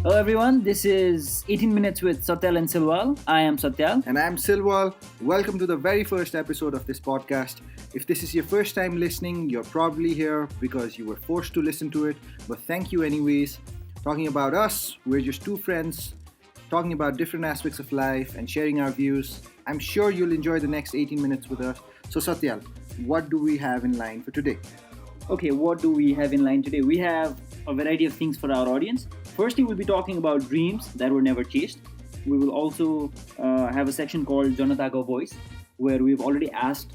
Hello everyone, this is 18 Minutes with Satyal and Silwal. I am Satyal. And I'm Silwal. Welcome to the very first episode of this podcast. If this is your first time listening, you're probably here because you were forced to listen to it. But thank you anyways. Talking about us, we're just two friends talking about different aspects of life and sharing our views. I'm sure you'll enjoy the next 18 minutes with us. So Satyal, what do we have in line for today? Okay, what do we have in line today? We have a variety of things for our audience. Firstly, we'll be talking about dreams that were never chased. We will also have a section called Janata Voice, where we've already asked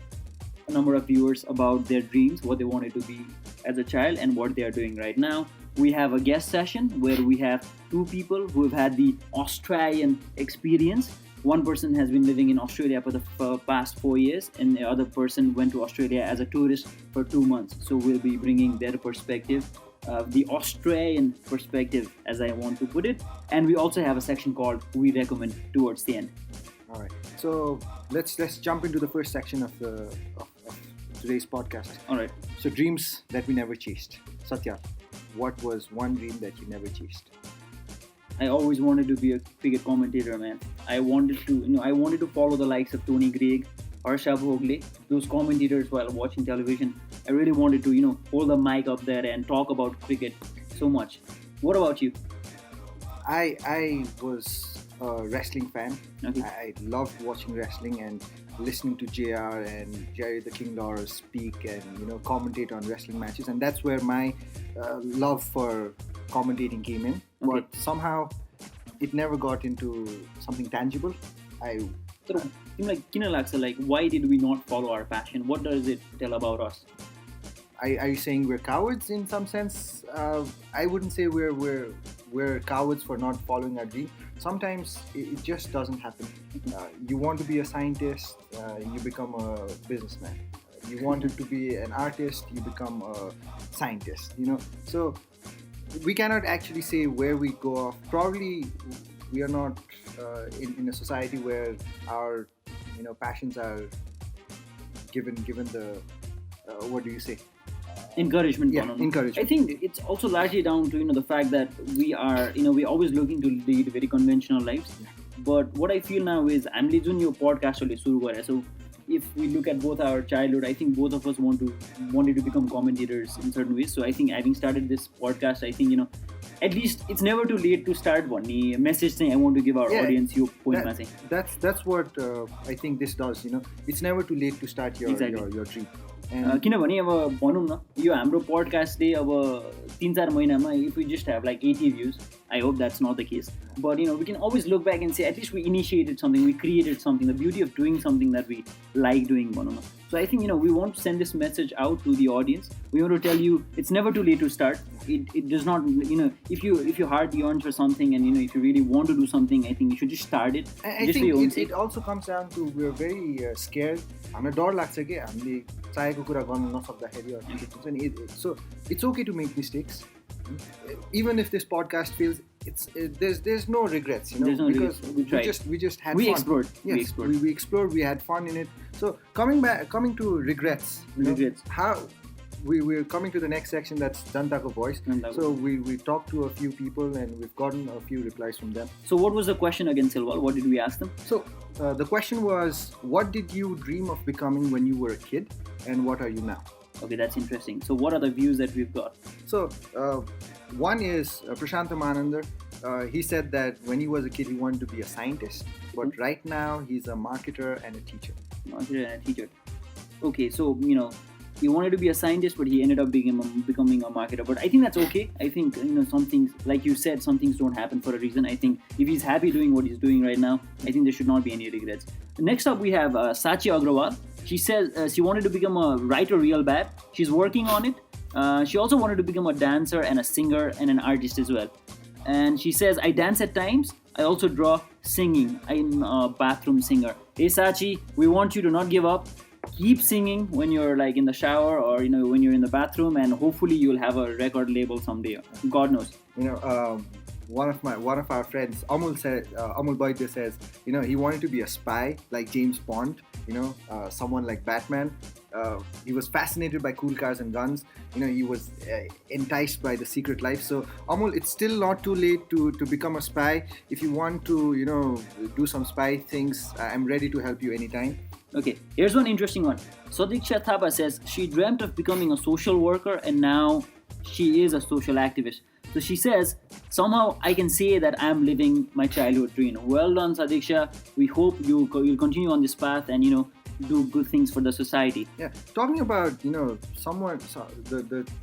a number of viewers about their dreams, what they wanted to be as a child, and what they are doing right now. We have a guest session where we have two people who have had the Australian experience. One person has been living in Australia for the past 4 years, and the other person went to Australia as a tourist for 2 months. So we'll be bringing their perspective, the Australian perspective, as I want to put it. And we also have a section called We Recommend towards the end. All right. So let's jump into the first section of today's podcast. All right. So dreams that we never chased. Satya, what was one dream that you never chased? I always wanted to be a cricket commentator, man. I wanted to follow the likes of Tony Greig, Harsha Bhogle, those commentators while watching television. I really wanted to, hold the mic up there and talk about cricket so much. What about you? I was a wrestling fan. Okay. I loved watching wrestling and listening to JR and Jerry the King Lawler speak and commentate on wrestling matches, and that's where my love for commentating came in. Okay. But somehow it never got into something tangible. So, why did we not follow our passion? What does it tell about us? Are you saying we're cowards in some sense? I wouldn't say we're cowards for not following our dream. Sometimes it just doesn't happen. You want to be a scientist, you become a businessman. You wanted to be an artist, you become a scientist. So we cannot actually say where we go off. Probably we are not in a society where our passions are given the what do you say? Encouragement. Yeah, encouragement. I think it's also largely down to the fact that we are we're always looking to lead very conventional lives. But what I feel now is I'm leading your podcast only suru gare. So if we look at both our childhood, I think both of us wanted to become commentators in certain ways. So I think having started this podcast, I think at least it's never too late to start one. A message saying I want to give our audience your point. That's what I think this does. It's never too late to start your dream. किनभने अब भनौँ न यो हाम्रो पोडकास्टले अब 3-4 महिनामा if we just have like 80 views, I hope that's not the case, but we can always look back and say at least we initiated something, we created something, the beauty of doing something that we like doing, भनौँ न. So I think we want to send this message out to the audience. We want to tell you it's never too late to start. It does not, if your heart yearns for something and if you really want to do something, I think you should just start it. I think it also comes down to we're very scared. हामीलाई डर लाग्छ कि हामीले चाहेको कुरा गर्न नसक्दाखेरि. So it's okay to make mistakes. Even if this podcast fails, there's no regrets, There's no because regrets. we just had we fun. Explored. Yes, we explored. We had fun in it. So coming to regrets. How we're coming to the next section, that's Jantako Voice. So we talked to a few people and we've gotten a few replies from them. So what was the question again, Silwal? What did we ask them? So the question was, what did you dream of becoming when you were a kid, and what are you now? Okay, that's interesting. So what are the views that we've got? So one is Prashanta Manandar. He said that when he was a kid he wanted to be a scientist, but right now he's a marketer and a teacher. Okay, so he wanted to be a scientist, but he ended up becoming a marketer. But I think that's okay. I think some things, like you said, some things don't happen for a reason. I think if he's happy doing what he's doing right now, I think there should not be any regrets. Next up, we have Sachi Agrawal. She says she wanted to become a writer real bad. She's working on it. She also wanted to become a dancer and a singer and an artist as well. And she says, I dance at times. I also draw singing. I'm a bathroom singer. Hey Sachi, we want you to not give up. Keep singing when you're like in the shower or when you're in the bathroom, and hopefully you'll have a record label someday. God knows. One of our friends, Amul Baidya says, he wanted to be a spy like James Bond, someone like Batman. he was fascinated by cool cars and guns. He was enticed by the secret life. So Amol, it's still not too late to become a spy. If you want to do some spy things, I'm ready to help you anytime. Okay, here's one interesting one. Sadiksha Thapa says she dreamt of becoming a social worker and now she is a social activist. So she says, somehow I can say that I'm living my childhood dream. Well done, Sadiksha. We hope you'll continue on this path and, do good things for the society. Yeah, talking about the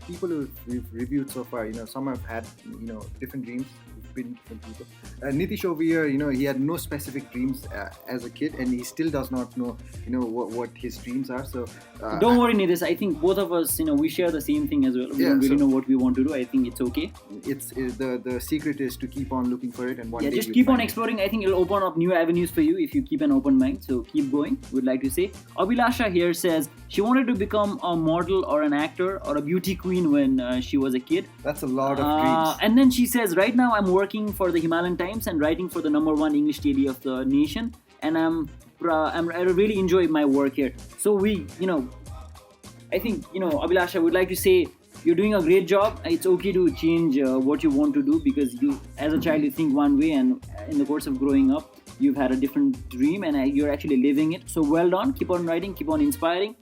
people who we've reviewed so far, some have had different dreams, been different people. Nitish over here, he had no specific dreams as a kid, and he still does not know what his dreams are. So don't worry, Nitish. I think both of us, we share the same thing as well. We don't really know what we want to do. I think it's okay. It's the secret is to keep on looking for it, and one day just keep on exploring. I think it'll open up new avenues for you if you keep an open mind. So keep going. We'd like to say. Abhilasha here says she wanted to become a model or an actor or a beauty queen when she was a kid. That's a lot of dreams. And then she says, right now I'm working for the Himalayan Times and writing for the #1 English daily of the nation, and I really enjoy my work here. So I think Abhilasha would like to say you're doing a great job. It's okay to change what you want to do, because you, as a child, you think one way, and in the course of growing up, you've had a different dream and you're actually living it. So well done. Keep on writing. Keep on inspiring.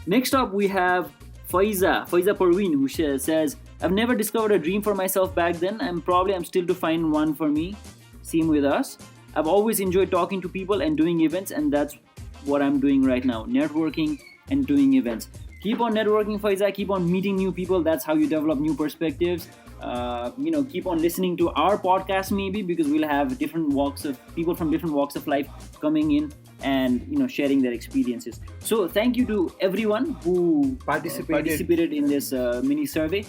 Next up, we have Faiza Parveen, who says, I've never discovered a dream for myself back then. I'm still to find one for me. Same with us. I've always enjoyed talking to people and doing events, and that's what I'm doing right now. Networking and doing events. Keep on networking, Faiza. Keep on meeting new people. That's how you develop new perspectives. Keep on listening to our podcast, maybe, because we'll have people from different walks of life coming in and sharing their experiences. So thank you to everyone who participated in this mini survey.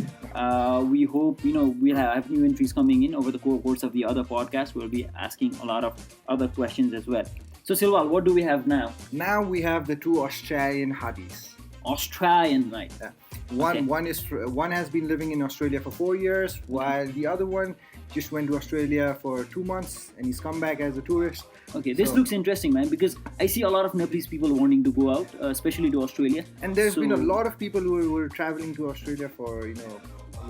We hope we'll have new entries coming in over the course of the other podcasts. We'll be asking a lot of other questions as well. So Silwal, what do we have now? Now we have the two Australian hotties. Australian, right? Yeah. One has been living in Australia for 4 years, while the other one just went to Australia for 2 months and he's come back as a tourist. Okay, this looks interesting, man, because I see a lot of Nepalese people wanting to go out, especially to Australia. And there's been a lot of people who were traveling to Australia for a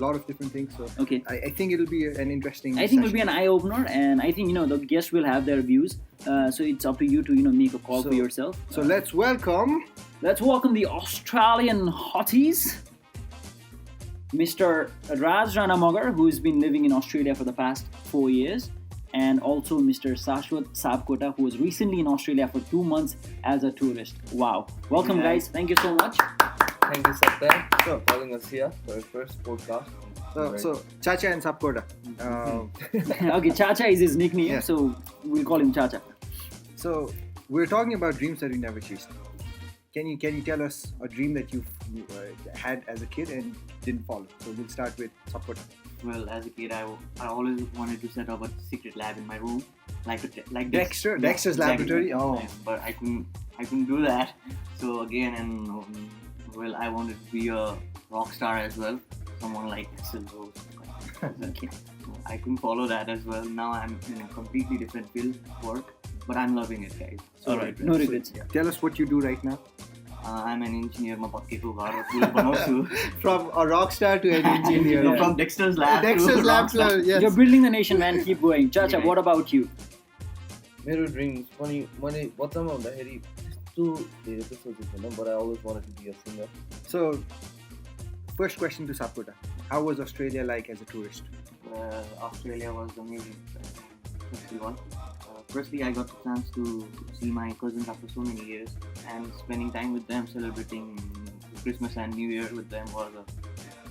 lot of different things. So okay, I think it'll be an interesting. I think it'll be an eye opener, and I think the guests will have their views. So it's up to you to make a call for yourself. So let's welcome the Australian hotties, Mr. Raj Ranamagar, who's been living in Australia for the past 4 years, and also Mr. Shashwat Sabkota, who was recently in Australia for 2 months as a tourist. Wow. Welcome, guys. Thank you so much. Thank you, Satyal, for calling us here for our first podcast. So Chacha and Sabkota. Okay, Chacha is his nickname, Yeah. so we'll call him Chacha. So we're talking about dreams that we never chased. Can you tell us a dream that you had as a kid and didn't follow? So we'll start with Sabkota. Well, as a kid, I always wanted to set up a secret lab in my room, like Dexter's laboratory. Oh, but I couldn't do that. So again, I wanted to be a rock star as well, someone like Silwal. Okay. I couldn't follow that as well. Now I'm in a completely different field of work, but I'm loving it, guys. So All right, no regrets. Tell us what you do right now. I'm an engineer. From a rock star to an engineer. No, from Dexter's lab. Dexter's lab. Yes. You're building the nation, man. Keep going. Chacha, what about you? मेरो dreams मैले बच्चामा हुँदाखेरि त्यस्तो सोचेको थिएन, but I always wanted to be a singer. So, first question to Sabkota. How was Australia like as a tourist? Australia was amazing. Firstly, I got the chance to see my cousins after so many years, and spending time with them, celebrating Christmas and New Year with them was an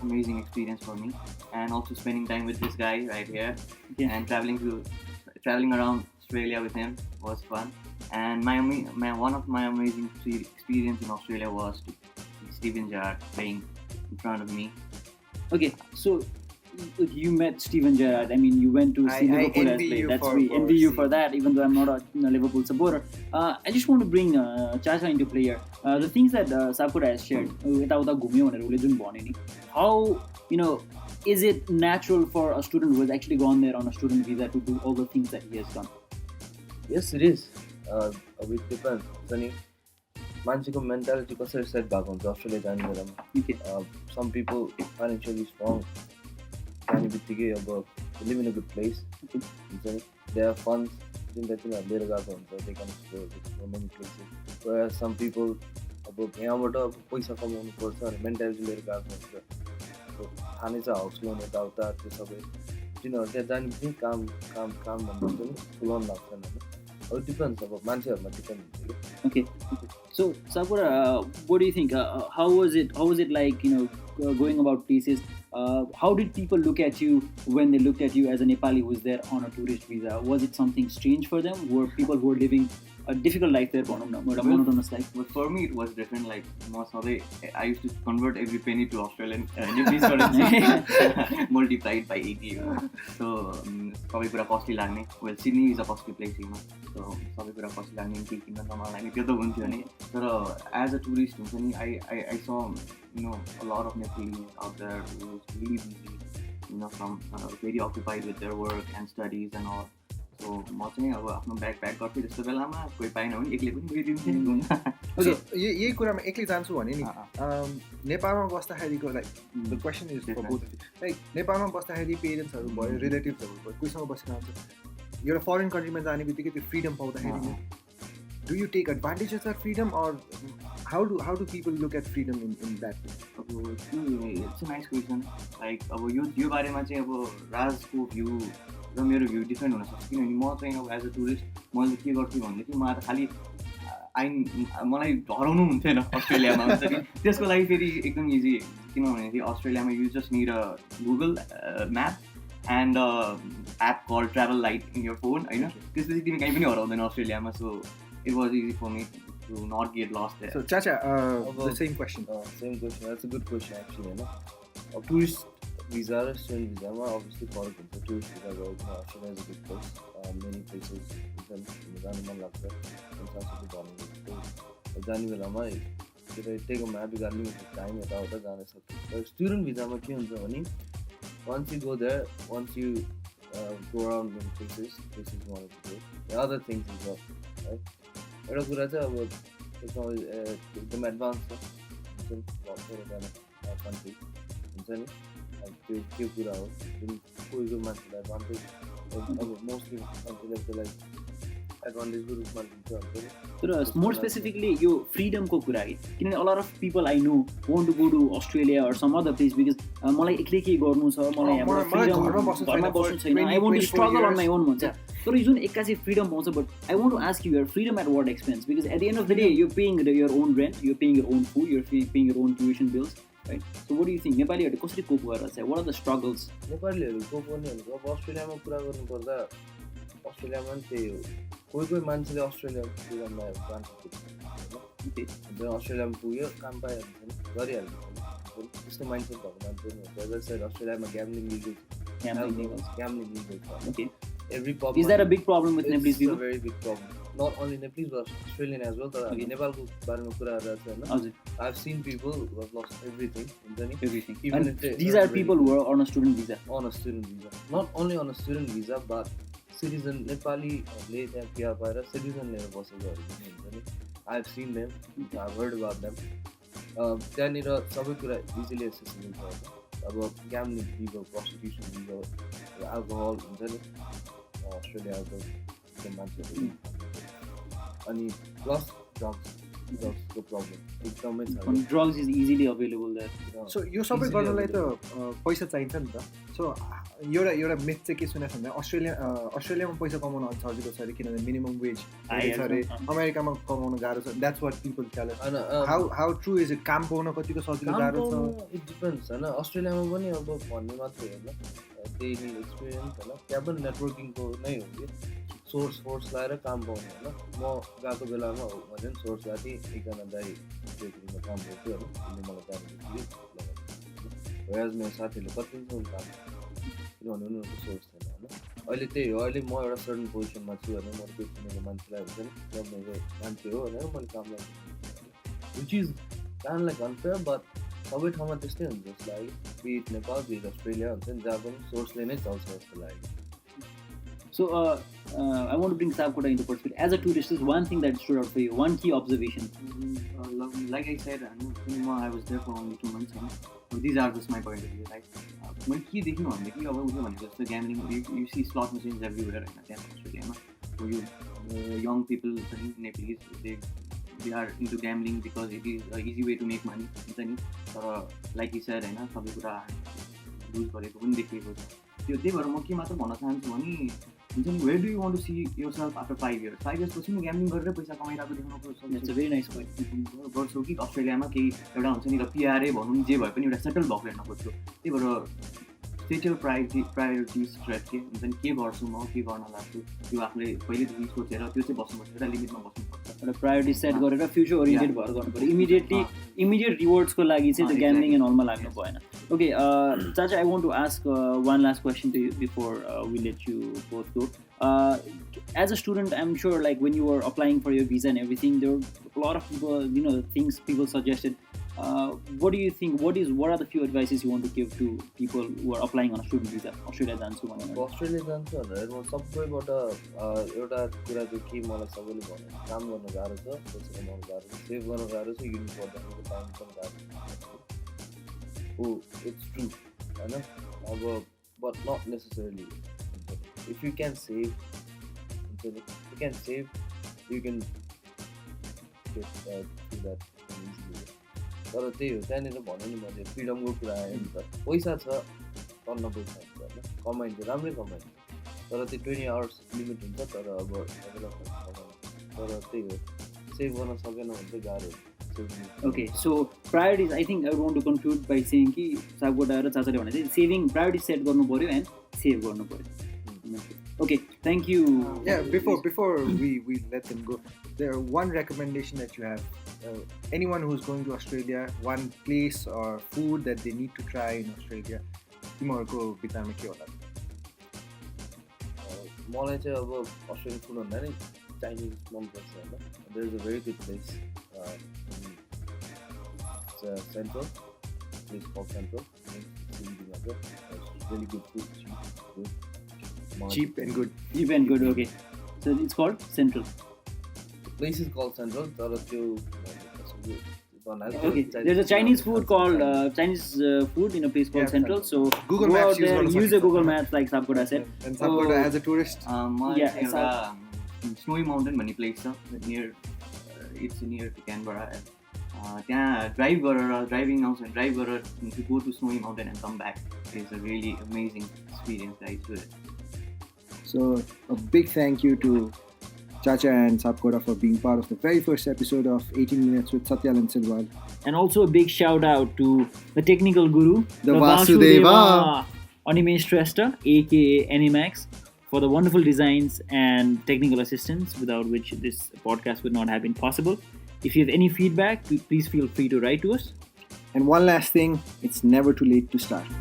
amazing experience for me. And also spending time with this guy right here, and traveling around Australia with him was fun. And one of my amazing experience in Australia was to see Steven Gerrard playing in front of me. Okay, so you met Steven Gerrard. I mean, you went to see Liverpool as play. We envy you for that, even though I'm not a Liverpool supporter. I just want to bring Chacha into play here. The things that Sabkota has shared, how, is it natural for a student who has actually gone there on a student visa to do all the things that he has done? Yes, it is. It depends. Sunny, मान्छेको mentality कसरी set भएको हुन्छ Australia जाने बेलामा. Some people financially strong जाने बित्तिकै अब live in a good place हुन्छ नि. They have funds जुन तिनीहरू लिएर गएको हुन्छ. They can explore many places. Whereas some people अब यहाँबाट पैसा कमाउनु पर्छ भने मेन्टालिटी लिएर गएको हुन्छ. अब खाने चाहिँ हाउस लोन यताउता त्यो सबै तिनीहरू त्यहाँ जाने बित्तिकै काम काम काम भन्नु हुन्छ नि लोन लाग्छन् होइन. अब डिपेन्ड्स अब मान्छेहरूमा डिपेन्ड हुन्छ कि. Okay. So, Sakura, what do you think? How was it? How was it like? Going about places. How did people look at you when they looked at you as a Nepali who was there on a tourist visa? Was it something strange for them? Were people who were living a difficult life there, monotonous life? But for me, it was different. Like, I used to convert every penny to Australian Nepalese currency, multiplied by 80. So, सबै कुरा costly लाग्ने. Well, Sydney is a costly place, So, सबै कुरा costly लाग्ने, केही किन्न नमाग्ने त्यो त हुन्थ्यो नि. तर as a tourist हुन्छ नि, I saw a lot of Nepalese out there who was really busy, from very occupied with their work and studies and all. So म चाहिँ अब आफ्नो ब्याग प्याक गर्थेँ त्यस्तो बेलामा कोही पाएन भने एक्लै पनि गइदिन्थेँ. यही कुरामा एक्लै जान्छु भने नि नेपालमा बस्दाखेरिको like the question is for both like नेपालमा बस्दाखेरि पेरेन्ट्सहरू भयो रिलेटिभ्सहरू भयो कोहीसँग बसेर आउँछ एउटा फरेन कन्ट्रीमा जाने बित्तिकै त्यो फ्रिडम पाउँदाखेरि do you take advantage of that freedom or how do people look at freedom in that way? अब it's a nice question. Like अब यो बारेमा चाहिँ अब राजको भ्यू र मेरो भ्यू डिफ्रेन्ट हुनसक्छ. किनभने म चाहिँ अब एज अ टुरिस्ट मैले के गर्थेँ भनेदेखि म त खालि मलाई हराउनु हुन्थेन अस्ट्रेलियामा हुन्छ कि. त्यसको लागि फेरि एकदम इजी. किनभनेदेखि अस्ट्रेलियामा you just need a Google map and app call travel light in your phone होइन. त्यसपछि तिमी कहीँ पनि हराउँदैन अस्ट्रेलियामा. So it was easy for me to not get lost there. So Chacha, the same question. Same question. That's a good question actually. अब tourist भिजा र student भिजामा obviously फरक हुन्छ. टुरिस्ट भिजा गयो भने Australia is a good place. Many places जानु मन लाग्छ. संसारसबै भन्नु जाने बेलामा take a map you got limited time यताउता जान सक्छ. तर स्टुडेन्ट भिजामा के हुन्छ भने once you go there, once you go around many places one of the other things as well, right? एउटा कुरा चाहिँ अब त्यसमा एकदम एडभान्स छ कन्ट्री हुन्छ नि. त्यो कुरा हो जुन कोहीको मान्छेलाई एडभान्टेज अब मोस्टली मान्छेलाई त्यसलाई एडभान्टेजको रूपमा लिन्छ हुन्छ नि. तर मोर स्पेसिफिकली यो फ्रिडमको कुरा है. किनभने a lot of people I know want to go to Australia or some other place because मलाई एक्लै केही गर्नु छ, मलाई घरमा बस्नु छैन, I want to struggle on my own भन्छ. तर यो जुन एक्कासी फ्रिडम पाउँछ but I want to ask you your freedom at what expense? Because at the end of the day you paying your own rent, you paying your own food, you paying your own tuition bills, right? So what do you think नेपालीहरूले कसरी कोप गरेर चाहिँ what are the struggles? नेपालीहरू कोप गर्ने भनेको अब अस्ट्रेलियामा कुरा गर्नुपर्दा अस्ट्रेलियामा पनि त्यही हो. कोही मान्छेले अस्ट्रेलियामा अस्ट्रेलियामा पुग्यो काम पाइहाल्छ नि गरिहाल्छ नि. त्यस्तो माइन्डसेट भएको मान्छे पनि हुन्छ. जस्तै अस्ट्रेलियामा ग्याम्लिङ लिगल छ. Okay. Every pub. Is that a big problem with Nepalese people? It's a very big problem. Not only Nepalese but Australian as well. तर नेपालको बारेमा कुरा गरेर चाहिँ हैन. I've seen people who have lost everything. Everything. Even and these are people who are on a student visa. On a student visa. Not only on a student visa but citizen नेपालीहरूले त्यहाँ बिहा पाएर citizen लिएर बसेकोहरू पनि हुन्छ नि. I've seen them. I've heard about them. त्यहाँनिर सबै कुरा इजिली एक्सेसिबल छ. अब ग्याम्लिङ लिगल, प्रोस्टिट्युसन लिगल, एल्कोहल हुन्छ नि अस्ट्रेलियाको मान्छेहरू. अनि प्लस ड्रग्सको प्रब्लम एकदमै छ. Drugs is easily available there. सो यो सबै गर्नलाई त पैसा चाहिन्छ नि त. सो एउटा मिथ चाहिँ के सुनेको छ भने अस्ट्रेलियामा पैसा कमाउन अलिक सजिलो छ अरे किनभने मिनिमम वेज छ अरे. अमेरिकामा कमाउन गाह्रो छ. That's what people tell us. How true is it? काम पाउन कतिको सजिलो गाह्रो छ? इट डिपेन्ड्स होइन. अस्ट्रेलियामा पनि अब भन्ने मात्रै होइन, त्यही एक्सपिरियन्स होइन. त्यहाँ पनि नेटवर्किङको नै हो कि सोर्स लगाएर काम पाउने होइन. म गएको बेलामा हो भने सोर्स गएको थिएँ. एकजना दाइ बेकरीमा काम गर्थ्यो होइन. उसले मलाई जानु मेरो साथीहरूले कति काम किनभने उनीहरूको सोर्स थिएन होइन. अहिले त्यही हो. अहिले म एउटा सर्टन पोजिसनमा छु भने म बेच्नेको मान्छेलाई हुन्छ नि गर्नेको मान्छे हो भनेर मैले काम गर्छु. Which is kinda like unfair but सबै ठाउँमा त्यस्तै हुन्छ जस्तो लाग्यो. बिट नेपाल बिट अस्ट्रेलिया हुन्छ नि जहाँ पनि सोर्सले नै चल्छ जस्तो लाग्यो. So I want to bring Sapkota into perspective. As a tourist, is one thing that stood out for you, one key observation. Like I said, I was there for only 2 months. So these are just my point of view, right? मैले के देख्नु भन्दाखेरि अब उसले भनेको जस्तो gambling you see slot machines everywhere होइन त्यहाँ अस्ट्रेलियामा यो यङ पिपल पनि Nepalese they are into gambling because it is a easy way to make money हुन्छ नि तर लाइक यु सेड होइन सबै कुरा लुज गरेको पनि देखिएको छ त्यही भएर म के मात्र भन्न चाहन्छु भने हुन्छ नि where do you want to see yourself after 5 years 5 years पछि म ग्याम्लिङ गरेर पैसा कमाइरहेको देख्नु That's a very nice point. गर्छु कि अस्ट्रेलियामा केही एउटा हुन्छ नि र पिआरए भनौँ जे भए पनि एउटा सेटल भएको हेर्न खोज्छु त्यही भएर स्पेसियल प्रायोरिटिज ट्र्याक के हुन्छ नि के गर्छु म के गर्न लाग्छु त्यो आफूले पहिलेदेखि सोचेर त्यो चाहिँ बस्नुपर्छ एउटा लिमिटमा बस्नुपर्छ एउटा प्रायोरिटी सेट गरेर फ्युचर ओरिएन्टेड भएर गर्नु पऱ्यो इमिडिएट रिवार्ड्सको लागि चाहिँ त्यो ग्याम्लिङ एन्ड अलमा लाग्नु भएन ओके चाचा I want to ask one last question to you before we let you both go as a student I'm sure like when you were applying for your visa and everything there were a lot of people things people suggested what do you think what are the few advices you want to give to people who are applying on a student visa Australia जान्छु भनेर Australia जान्छु भनेर म सबैबाट एउटा कुरा चाहिँ के मलाई सबैले भन्यो काम गर्न गाह्रो छ पैसा कमाउन गाह्रो छ सेभ गर्न गाह्रो छ युनिट पढ्दाखेरि टाइम पनि गाह्रो छ हो इट्स ट्रु हैन अब but not necessarily if you can save you can get through that easily तर त्यही हो त्यहाँनिर भन्यो नि मैले फ्रिडमको कुरा आयो नि त पैसा छ टन्न पैसा हुन्छ होइन कमाइन्छ राम्रै कमाइन्छ तर त्यो 20 hours लिमिट हुन्छ तर अब तर त्यही हो सेभ गर्न सकेन भने चाहिँ गाह्रो हुन्छ Okay, so priorities I think I want to conclude by saying कि सागोटा र चाचाले भने चाहिँ सेभिङ प्रायोरिटी सेट गर्नु पर्यो एन्ड सेभ गर्नु पर्यो Okay, thank you. Yeah, before we let them go, there one recommendation that you have. Anyone who's going to Australia, one place or food that they need to try in Australia. तिमीहरुको विचारमा के होला? मलाई चाहिँ अब Australian food भन्दा नि Chinese मन पर्छ हैन. There is a very good place it's Central. It's called Central. It's really good food, good. Cheap and good. Cheap and good, okay. So it's called Central. The place is called Central. Okay, there's a Chinese food called Chinese food in a place called Central. So Google go Maps out there, use a Google Maps like Sapkota said. And Sapkota as a tourist. Snowy Mountain भन्ने place छ near it's near to Canberra. त्यहाँ drive गरेर driving आउँछ भने drive गरेर to go to Snowy Mountain and come back is a really amazing experience guys. So a big thank you to Chacha and Sapkota for being part of the very first episode of 18 Minutes with Satyal and Silwal. And also a big shout out to the technical guru, the Vasudeva Animesh Trester, aka Animax, for the wonderful designs and technical assistance without which this podcast would not have been possible. If you have any feedback, please feel free to write to us. And one last thing, it's never too late to start.